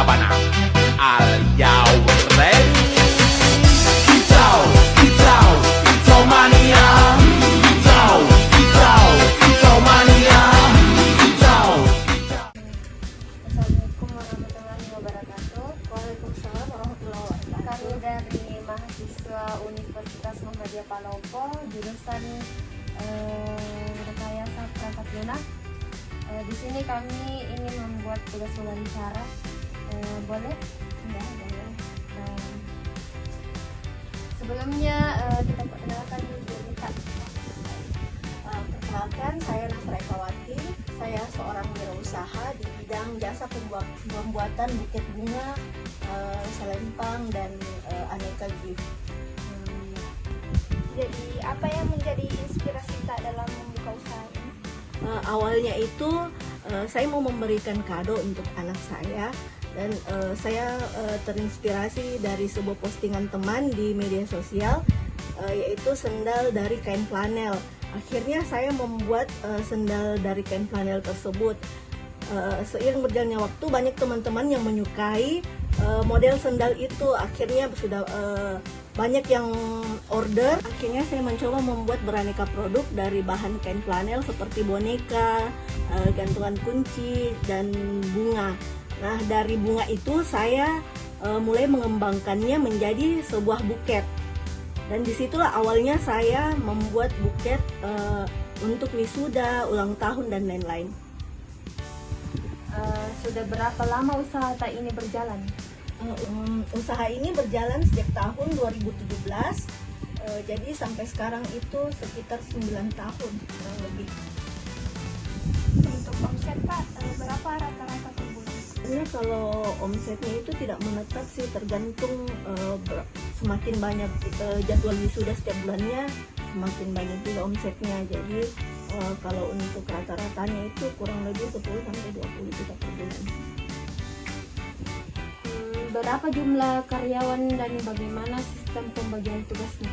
Sabana. Are you ready? Kicau, kicau, kicau mania. Kicau, kicau, kicau mania. Kicau, kicau. Assalamualaikum warahmatullahi wabarakatuh. Waalaikumsalam warahmatullahi wabarakatuh. Kami dari mahasiswa Universitas Muhammadiyah Palopo, jurusan Rekayasa Perangkat Lunak. Di sini kami ingin membuat tugas wawancara. Boleh? Ya, boleh. Sebelumnya kita perkenalkan dulu kita. Perkenalkan, saya Nasra Ekawati. Saya seorang wirausaha di bidang jasa pembuatan buket bunga, selempang, dan aneka gift. Jadi apa yang menjadi inspirasi tak dalam membuka usaha ini? Awalnya itu saya mau memberikan kado untuk anak saya, dan saya terinspirasi dari sebuah postingan teman di media sosial, yaitu sendal dari kain flanel. Akhirnya saya membuat sendal dari kain flanel tersebut. Seiring berjalannya waktu, banyak teman-teman yang menyukai model sendal itu. Akhirnya sudah banyak yang order. Akhirnya saya mencoba membuat beraneka produk dari bahan kain flanel seperti boneka, gantungan kunci, dan bunga. Nah, dari bunga itu saya mulai mengembangkannya menjadi sebuah buket. Dan disitulah awalnya saya membuat buket untuk wisuda, ulang tahun, dan lain-lain. Sudah berapa lama usaha tak ini berjalan? Usaha ini berjalan sejak tahun 2017, jadi sampai sekarang itu sekitar 9 tahun kurang lebih. Untuk omset Pak, berapa rata-rata per bulan? Sebenarnya kalau omsetnya itu tidak menetap sih, tergantung semakin banyak jadwal wisuda setiap bulannya, semakin banyak juga omsetnya. Jadi kalau untuk rata-ratanya itu kurang lebih 10-20 juta per bulan. Berapa jumlah karyawan dan bagaimana sistem pembagian tugasnya?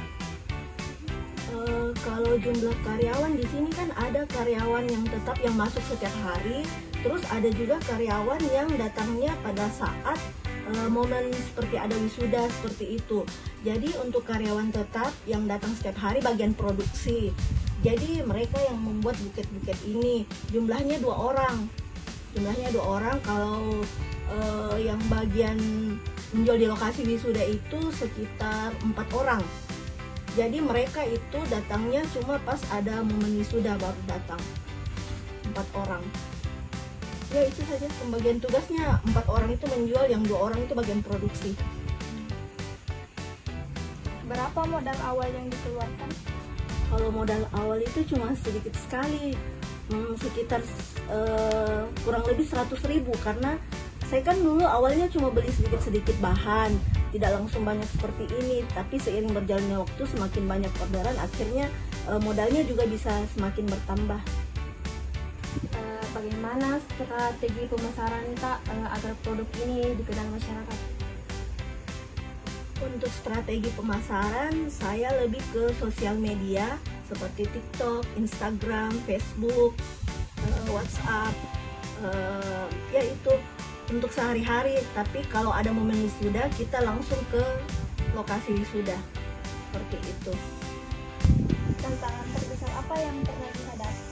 Kalau jumlah karyawan di sini kan ada karyawan yang tetap yang masuk setiap hari, terus ada juga karyawan yang datangnya pada saat momen seperti ada wisuda seperti itu. Jadi untuk karyawan tetap yang datang setiap hari bagian produksi. Jadi mereka yang membuat buket-buket ini jumlahnya 2 orang. Kalau yang bagian menjual di lokasi wisuda itu sekitar 4 orang. Jadi mereka itu datangnya cuma pas ada momen wisuda baru datang 4 orang. Ya itu saja pembagian tugasnya, 4 orang itu menjual, yang 2 orang itu bagian produksi. Berapa modal awal yang dikeluarkan? Kalau modal awal itu cuma sedikit sekali, sekitar kurang lebih 100.000, karena saya kan dulu awalnya cuma beli sedikit-sedikit bahan, tidak langsung banyak seperti ini, tapi seiring berjalannya waktu semakin banyak orderan, akhirnya modalnya juga bisa semakin bertambah. Bagaimana strategi pemasaran Kak agar produk ini dikenal masyarakat? Untuk strategi pemasaran, saya lebih ke sosial media seperti TikTok, Instagram, Facebook, WhatsApp, ya itu untuk sehari-hari. Tapi kalau ada momen wisuda, kita langsung ke lokasi wisuda, seperti itu. Tantangan terbesar apa yang pernah dihadapi?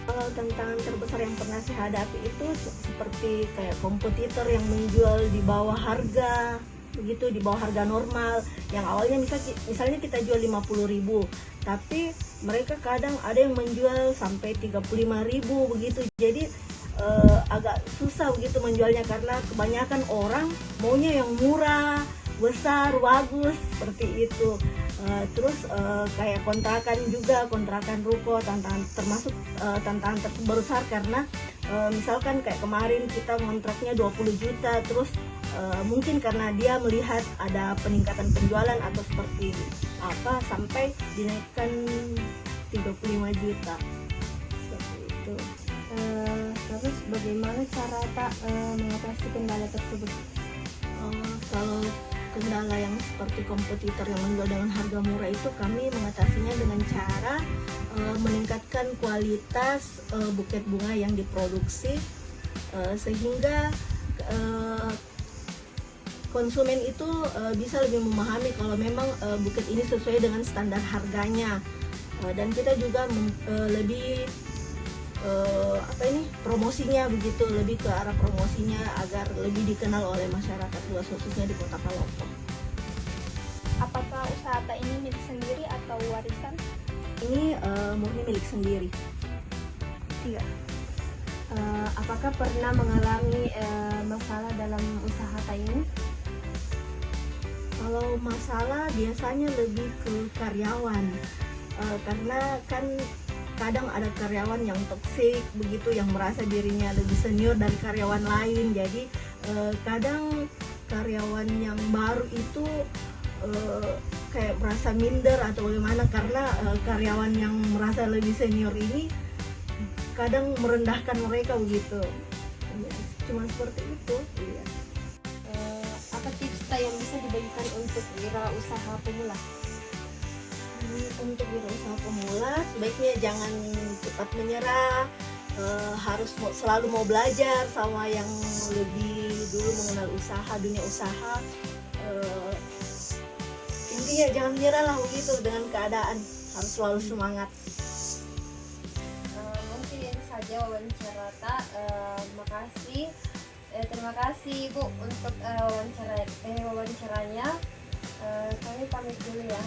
Kalau tantangan terbesar yang pernah saya hadapi itu seperti kayak kompetitor yang menjual di bawah harga, begitu, di bawah harga normal. Yang awalnya misalnya kita jual 50.000, tapi mereka kadang ada yang menjual sampai 35.000 begitu. Jadi agak susah begitu menjualnya, karena kebanyakan orang maunya yang murah, besar, bagus, seperti itu. Terus kayak kontrakan ruko, termasuk tantangan terbesar, karena misalkan kayak kemarin kita kontraknya 20 juta, terus mungkin karena dia melihat ada peningkatan penjualan atau seperti apa sampai dinaikkan 35 juta, seperti itu. Terus bagaimana cara tak mengatasi kendala tersebut? Kalau kendala yang seperti kompetitor yang menjual dengan harga murah itu, kami mengatasinya dengan cara meningkatkan kualitas buket bunga yang diproduksi, sehingga konsumen itu bisa lebih memahami kalau memang buket ini sesuai dengan standar harganya. Dan kita juga lebih promosinya begitu, lebih ke arah promosinya agar lebih dikenal oleh masyarakat luas, khususnya di Kota Palopo. Apakah usaha teh ini milik sendiri atau warisan? Ini murni milik sendiri. Iya. Apakah pernah mengalami masalah dalam usaha teh ini? Kalau masalah biasanya lebih ke karyawan, karena kan kadang ada karyawan yang toksik begitu, yang merasa dirinya lebih senior dari karyawan lain. Jadi kadang karyawan yang baru itu kayak merasa minder atau bagaimana, karena karyawan yang merasa lebih senior ini kadang merendahkan mereka begitu. Cuma seperti itu. Iya. Apa tips yang bisa dibagikan untuk wirausaha pemula? Untuk wirausaha pemula sebaiknya jangan cepat menyerah, harus selalu mau belajar sama yang lebih dulu mengenal usaha, dunia usaha. Intinya jangan menyerah lah begitu dengan keadaan, harus selalu semangat. Mungkin itu saja wawancara Tak. Makasih. Terima kasih Bu untuk wawancaranya. Kami pamit dulu ya.